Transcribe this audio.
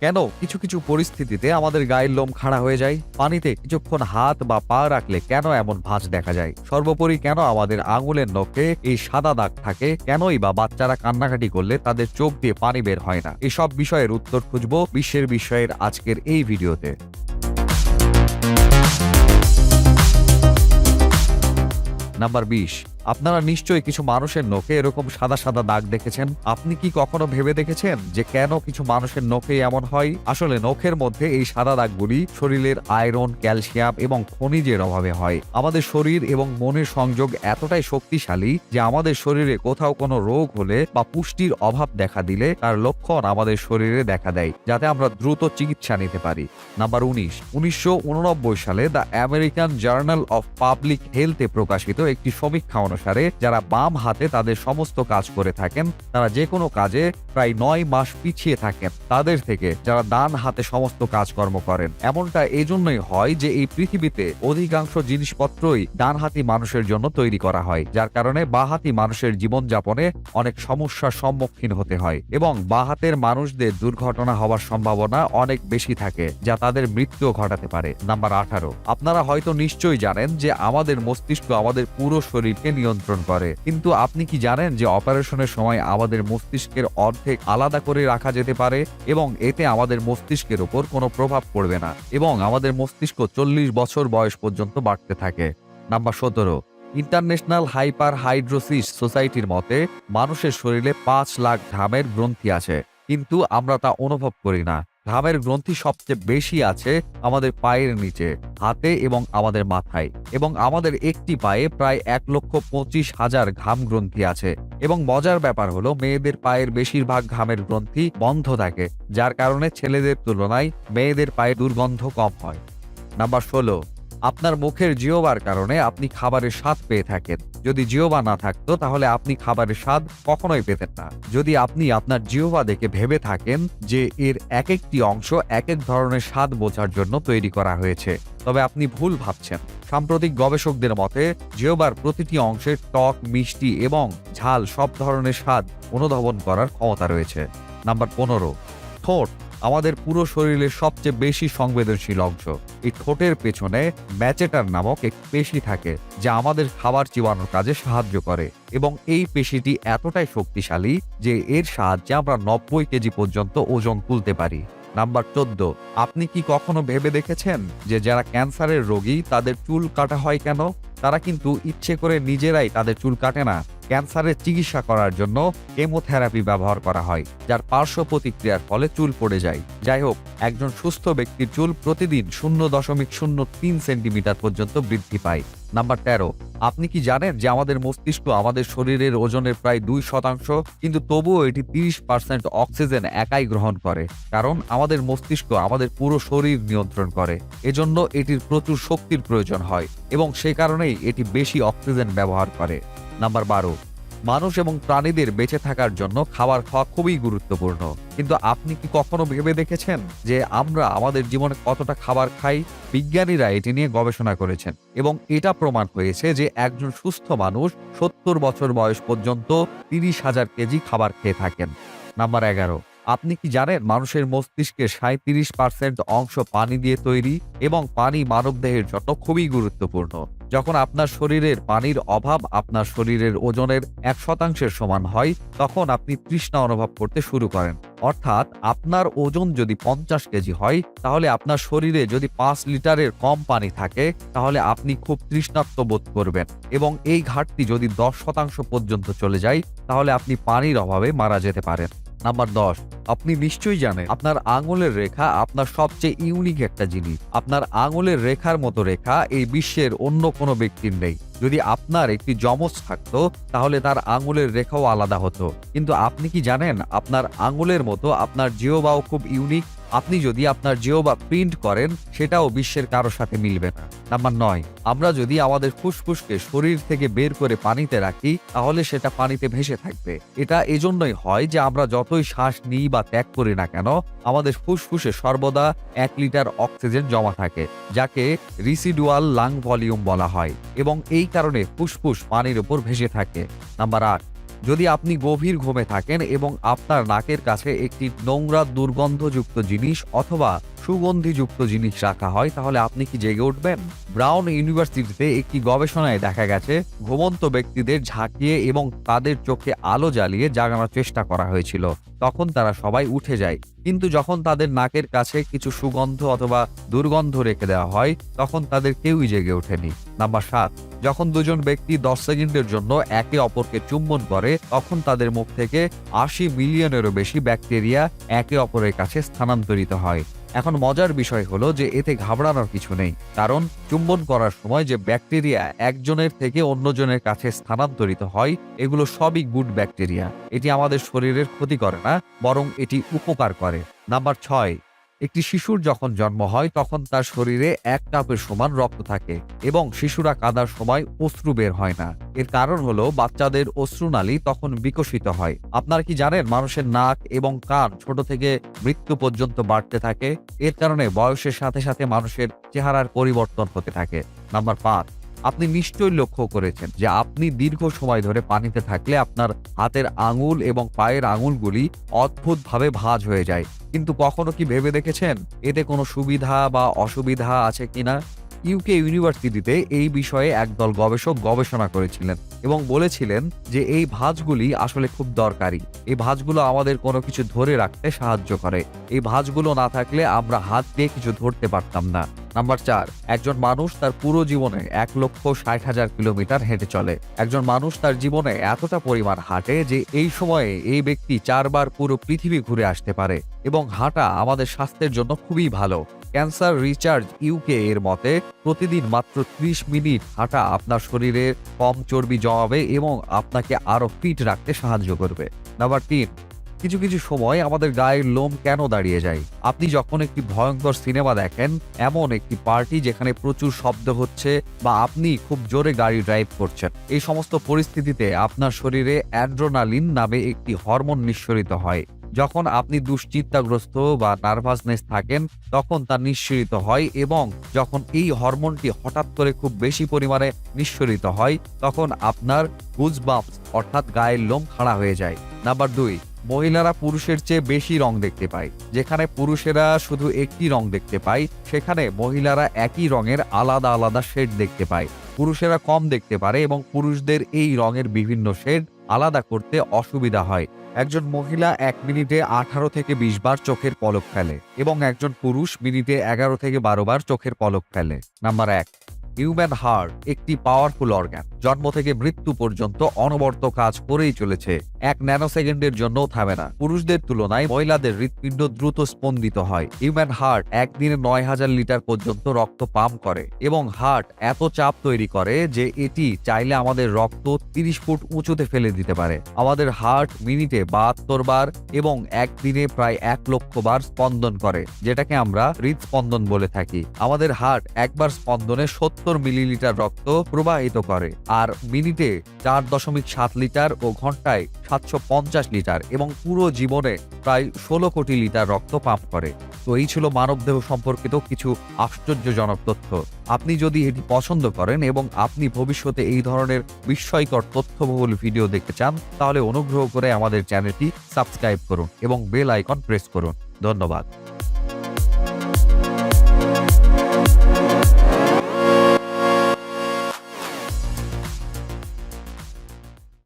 কেন কিছু কিছু পরিস্থিতিতে আমাদের গায়ের লোম খাড়া হয়ে যায়? পানিতে কিছুক্ষণ হাত বা পা রাখলে কেন এমন ভাঁজ দেখা যায়? সর্বোপরি কেন আমাদের আঙুলের নখে এই সাদা দাগ থাকে? কেনই বা বাচ্চারা কান্নাকাটি করলে তাদের চোখ দিয়ে পানি বের হয় না? এসব বিষয়ের উত্তর খুঁজবো বিশ্বের বিষয়ের আজকের এই ভিডিওতে। নাম্বার 20। আপনারা নিশ্চয়ই কিছু মানুষের নখে এরকম সাদা সাদা দাগ দেখেছেন। আপনি কি কখনো ভেবে দেখেছেন যে কেন কিছু মানুষের নখে এমন হয়? আসলে নখের মধ্যে এই সাদা দাগগুলি শরীরের আয়রন, ক্যালসিয়াম এবং খনিজের অভাবে হয়। আমাদের শরীর এবং মনের সংযোগ এতটাই শক্তিশালী যে আমাদের শরীরে কোথাও কোনো রোগ হলে বা পুষ্টির অভাব দেখা দিলে তার লক্ষণ আমাদের শরীরে দেখা দেয়, যাতে আমরা দ্রুত চিকিৎসা নিতে পারি। নাম্বার 19। 1989 সালে the American journal of public হেলথে প্রকাশিত একটি সমীক্ষা অনুসারে যারা বাম হাতে তাদের সমস্ত কাজ করে থাকেন তারা যে কোনো কাজে প্রায় 9 মাস পিছিয়ে থাকেন তাদের থেকে যারা ডান হাতে সমস্ত কাজকর্ম করেন। এমনটা এজন্যই হয় যে এই পৃথিবীতে অধিকাংশ জিনিসপত্রই ডানহাতি মানুষের জন্য তৈরি করা হয়, যার কারণে বাঁহাতি মানুষের জীবনযাপনে অনেক সমস্যার সম্মুখীন হতে হয় এবং বাঁহাতের মানুষদের দুর্ঘটনা হওয়ার সম্ভাবনা অনেক বেশি থাকে, যা তাদের মৃত্যু ঘটাতে পারে। নাম্বার 18। আপনারা হয়তো নিশ্চয়ই জানেন যে আমাদের মস্তিষ্ক আমাদের পুরো শরীরকে নিয়ন্ত্রণ করে, কিন্তু আপনি কি জানেন যে অপারেশনের সময় আমাদের মস্তিষ্কের অর্ধেক আলাদা করে রাখা যেতে পারে এবং এতে আমাদের মস্তিষ্কের উপর কোনো প্রভাব পড়বে না এবং আমাদের মস্তিষ্ক 40 বছর বয়স পর্যন্ত বাড়তে থাকে। নাম্বার 17। ইন্টারন্যাশনাল হাইপার হাইড্রোসিস সোসাইটির মতে মানুষের শরীরে 5 লাখ ঘামের গ্রন্থি আছে, কিন্তু আমরা তা অনুভব করি না। ঘামের গ্রন্থি সবচেয়ে বেশি আছে আমাদের পায়ের নিচে, হাতে এবং আমাদের মাথায়, এবং আমাদের একটি পায়ে প্রায় 1,25,000 ঘাম গ্রন্থি আছে। এবং মজার ব্যাপার হলো মেয়েদের পায়ের বেশিরভাগ ঘামের গ্রন্থি বন্ধ থাকে, যার কারণে ছেলেদের তুলনায় মেয়েদের পায়ে দুর্গন্ধ কম হয়। নাম্বার 16। আপনার মুখের জিহ্বার কারণে আপনি খাবারের স্বাদ পেয়ে থাকেন। যদি জিহ্বা না থাকতো তাহলে আপনি খাবারের স্বাদ কখনোই পেতেন না। যদি আপনি আপনার জিহ্বা দেখে ভেবে থাকেন যে এর এক একটি অংশ এক এক ধরনের স্বাদ বোঝার জন্য তৈরি করা হয়েছে, তবে আপনি ভুল ভাবছেন। সাম্প্রতিক গবেষকদের মতে জিহ্বার প্রতিটি অংশের টক, মিষ্টি এবং ঝাল সব ধরনের স্বাদ অনুধাবন করার ক্ষমতা রয়েছে। নাম্বার 15। ঠোঁট আমাদের পুরো শরীরের সবচেয়ে বেশি সংবেদনশীল অংশ। এই ঠোঁটের পেছনে ম্যাচেটার নামক এক পেশি থাকে যা আমাদের খাবার চিবানোর কাজে সাহায্য করে এবং এই পেশিটি এতটাই শক্তিশালী যে এর সাহায্যে আমরা 90 কেজি পর্যন্ত ওজন তুলতে পারি। নাম্বার 14। আপনি কি কখনো ভেবে দেখেছেন যে যারা ক্যান্সারের রোগী তাদের চুল কাটা হয় কেন? তারা কিন্তু ইচ্ছে করে নিজেরাই তাদের চুল কাটে না। ক্যান্সারের চিকিৎসা করার জন্য কেমোথেরাপি ব্যবহার করা হয়, যার পার্শ্ব প্রতিক্রিয়ার ফলে চুল পড়ে যায়। যাই হোক, একজন সুস্থ ব্যক্তির চুল প্রতিদিন 0.03 সেন্টিমিটার পর্যন্ত বৃদ্ধি পায়। নাম্বার 13। আপনি কি জানেন যে আমাদের মস্তিষ্ক আমাদের শরীরের ওজনের প্রায় 2%, কিন্তু তবুও এটি 30% অক্সিজেন একাই গ্রহণ করে, কারণ আমাদের মস্তিষ্ক আমাদের পুরো শরীর নিয়ন্ত্রণ করে। এজন্য এটির প্রচুর শক্তির প্রয়োজন হয় এবং সে কারণেই এটি বেশি অক্সিজেন ব্যবহার করে। নাম্বার 12। মানুষ এবং প্রাণীদের বেঁচে থাকার জন্য খাবার খাওয়া খুবই গুরুত্বপূর্ণ, কিন্তু আপনি কি কখনো ভেবে দেখেছেন যে আমরা আমাদের জীবনে কতটা খাবার খাই? বিজ্ঞানীরা এটি নিয়ে গবেষণা করেছেন এবং এটা প্রমাণ হয়েছে যে একজন সুস্থ মানুষ 70 বছর বয়স পর্যন্ত 30,000 কেজি খাবার খেয়ে থাকেন। নাম্বার 11। আপনি কি জানেন মানুষের মস্তিষ্কের 37% অংশ পানি দিয়ে তৈরি এবং পানি মানবদেহের জন্য খুবই গুরুত্বপূর্ণ। যখন আপনার শরীরের পানির অভাব আপনার শরীরের ওজনের 1% সমান হয়, তখন আপনি তৃষ্ণা অনুভব করতে শুরু করেন। অর্থাৎ আপনার ওজন যদি 50 কেজি হয়, তাহলে আপনার শরীরে যদি 5 লিটারের কম পানি থাকে, তাহলে আপনি খুব তৃষ্ণার্ত বোধ করবেন এবং এই ঘাটতি যদি 10% পর্যন্ত চলে যায়, তাহলে আপনি পানির অভাবে মারা যেতে পারেন। নাম্বার 10। আপনি নিশ্চয়ই জানেন আপনার আঙুলের রেখা আপনার সবচেয়ে ইউনিক একটা জিনিস। আপনার আঙুলের রেখার মতো রেখা এই বিশ্বের অন্য কোনো ব্যক্তির নেই। যদি আপনার একটি যমজ থাকতো তাহলে তার আঙুলের রেখাও আলাদা হতো, কিন্তু আপনি কি জানেন আপনার আঙুলের মতো আপনার জিহ্বাও খুব ইউনিক। আপনি যদি আপনার জিহ্বা প্রিন্ট করেন সেটাও বিশ্বের কারো সাথে মিলবে না। নাম্বার 9। আমরা যদি আমাদের ফুসফুসকে শরীর থেকে বের করে পানিতে রাখি তাহলে সেটা পানিতে ভেসে থাকবে। এটা এজন্যই হয় যে আমরা যতই শ্বাস নিই বা ত্যাগ করি না কেন, আমাদের ফুসফুসে সর্বদা 1 লিটার অক্সিজেন জমা থাকে, যাকে রিসিডুয়াল লাং ভলিউম বলা হয় এবং এই কারণে ফুসফুস পানির উপর ভেসে থাকে। নাম্বার 8। যদি আপনি গভীর ঘুমে থাকেন এবং আপনার নাকের কাছে একটি নোংরা দুর্গন্ধযুক্ত জিনিস অথবা সুগন্ধিযুক্ত জিনিস রাখা হয়, তাহলে আপনি কি জেগে উঠবেন? ব্রাউন ইউনিভার্সিটিতে একটি গবেষণায় দেখা গেছে ঘুমন্ত ব্যক্তিদের ঝাঁকিয়ে এবং তাদের চোখে আলো জ্বালিয়ে জাগানোর চেষ্টা করা হয়েছিল। তখন তারা সবাই উঠে যায়, কিন্তু যখন তাদের নাকের কাছে কিছু সুগন্ধ অথবা দুর্গন্ধ রেখে দেওয়া হয় তখন তাদের কেউই জেগে ওঠেনি। নাম্বার 7, যখন দুজন ব্যক্তি 10 সেকেন্ডের জন্য একে অপরকে চুম্বন করে তখন তাদের মুখ থেকে 80 মিলিয়নেরও বেশি ব্যাকটেরিয়া একে অপরের কাছে স্থানান্তরিত হয়। এখন মজার বিষয় হলো যে এতে ঘাবড়ানোর কিছু নেই, কারণ চুম্বন করার সময় যে ব্যাকটেরিয়া একজনের থেকে অন্যজনের কাছে স্থানান্তরিত হয় এগুলো সবই গুড ব্যাকটেরিয়া। এটি আমাদের শরীরের ক্ষতি করে না, বরং এটি উপকার করে। নাম্বার 6, একটি শিশুর যখন জন্ম হয় তখন তার শরীরে 1 কাপের সমান রক্ত থাকে এবং শিশুরা কাঁদার সময় অশ্রু বের হয় না। এর কারণ হলো বাচ্চাদের অশ্রুনালী তখন বিকশিত হয়। আপনারা কি জানেন মানুষের নাক এবং কান ছোট থেকে মৃত্যু পর্যন্ত বাড়তে থাকে? এর কারণে বয়সের সাথে সাথে মানুষের চেহারার পরিবর্তন হতে থাকে। নাম্বার 5, আপনি নিশ্চয়ই লক্ষ্য করেছেন যে আপনি দীর্ঘ সময় ধরে পানিতে থাকলে আপনার হাতের আঙুল এবং পায়ের আঙুলগুলি অদ্ভুতভাবে ভাঁজ হয়ে যায়। কিন্তু কখনো কি ভেবে দেখেছেন এতে কোনো সুবিধা বা অসুবিধা আছে কিনা? ইউকে ইউনিভার্সিটিতে এই বিষয়ে একদল গবেষক গবেষণা করেছিলেন এবং বলেছিলেন যে এই ভাঁজগুলি আসলে খুব দরকারি। এই ভাঁজগুলো আমাদের কোনো কিছু ধরে রাখতে সাহায্য করে। এই ভাঁজগুলো না থাকলে আমরা হাত দিয়ে কিছু ধরতে পারতাম না। নাম্বার 4, একজন মানুষ তার পুরো জীবনে 1,60,000 কিলোমিটার হেঁটে চলে। একজন মানুষ তার জীবনে এতটা পরিমাণ হাঁটে যে এই সময়ে এই ব্যক্তি 4 বার পুরো পৃথিবী ঘুরে আসতে পারে এবং হাঁটা আমাদের স্বাস্থ্যের জন্য খুবই ভালো। ক্যান্সার রিসার্চ ইউকে এর মতে প্রতিদিন মাত্র 30 মিনিট হাঁটা আপনার শরীরে কম চর্বি জমাবে এবং আপনাকে আরো ফিট রাখতে সাহায্য করবে। নাম্বার 3, কিছু কিছু সময় আমাদের গায়ের লোম কেন দাঁড়িয়ে যায়? আপনি যখন একটি ভয়ঙ্কর সিনেমা দেখেন, এমন একটি পার্টি যেখানে প্রচুর শব্দ হচ্ছে বা আপনি খুব জোরে গাড়ি ড্রাইভ করছেন, এই সমস্ত পরিস্থিতিতে আপনার শরীরে অ্যাড্রেনালিন নামে একটি হরমোন নিঃসরিত হয়। যখন আপনি দুশ্চিন্তাগ্রস্ত বা নার্ভাসনেস থাকেন তখন তা নিঃসরিত হয় এবং যখন এই হরমোনটি হঠাৎ করে খুব বেশি পরিমাণে নিঃসরিত হয় তখন আপনার গুজবাম্পস অর্থাৎ গায়ের লোম খাড়া হয়ে যায়। নাম্বার 2, মহিলারা পুরুষের চেয়ে বেশি রং দেখতে পায়। যেখানে পুরুষেরা শুধু একটি রং দেখতে পায় সেখানে মহিলারা একই রঙের আলাদা আলাদা শেড দেখতে পায়। পুরুষেরা কম দেখতে পারে এবং পুরুষদের এই রঙের বিভিন্ন শেড আলাদা করতে অসুবিধা হয়। একজন মহিলা 1 মিনিটে 18 থেকে 20 বার চোখের পলক ফেলে এবং একজন পুরুষ মিনিটে 11 থেকে 12 বার চোখের পলক ফেলে। নাম্বার 1, হিউম্যান হার্ট একটি পাওয়ারফুল অর্গান। জন্ম থেকে মৃত্যু পর্যন্ত অনবরত কাজ করেই চলেছে, 1 ন্যানোসেকেন্ডের জন্যও থামে না। পুরুষদের তুলনায় মহিলাদের হৃৎপিণ্ড দ্রুত স্পন্দিত হয়। হিউম্যান হার্ট একদিনে 9000 লিটার পর্যন্ত রক্ত পাম্প করে এবং হার্ট এত চাপ তৈরি করে যে এটি চাইলে আমাদের রক্ত 30 ফুট উঁচুতে ফেলে দিতে পারে। আমাদের হার্ট মিনিটে 72 বার এবং একদিনে প্রায় 1 লক্ষ বার স্পন্দন করে, যেটাকে আমরা হৃদস্পন্দন বলে থাকি। আমাদের হার্ট একবার স্পন্দনে 70 মিলিলিটার রক্ত প্রবাহিত করে আর মিনিটে 4.7 লিটার ও ঘন্টায় 750 লিটার এবং পুরো জীবনে প্রায় 16 কোটি লিটার রক্ত পাম্প করে। তো এই ছিল মানবদেহ সম্পর্কিত কিছু আশ্চর্যজনক তথ্য। আপনি যদি এটি পছন্দ করেন এবং আপনি ভবিষ্যতে এই ধরনের বিস্ময়কর তথ্যবহুল ভিডিও দেখতে চান তাহলে অনুগ্রহ করে আমাদের চ্যানেলটি সাবস্ক্রাইব করুন এবং বেল আইকন প্রেস করুন। ধন্যবাদ।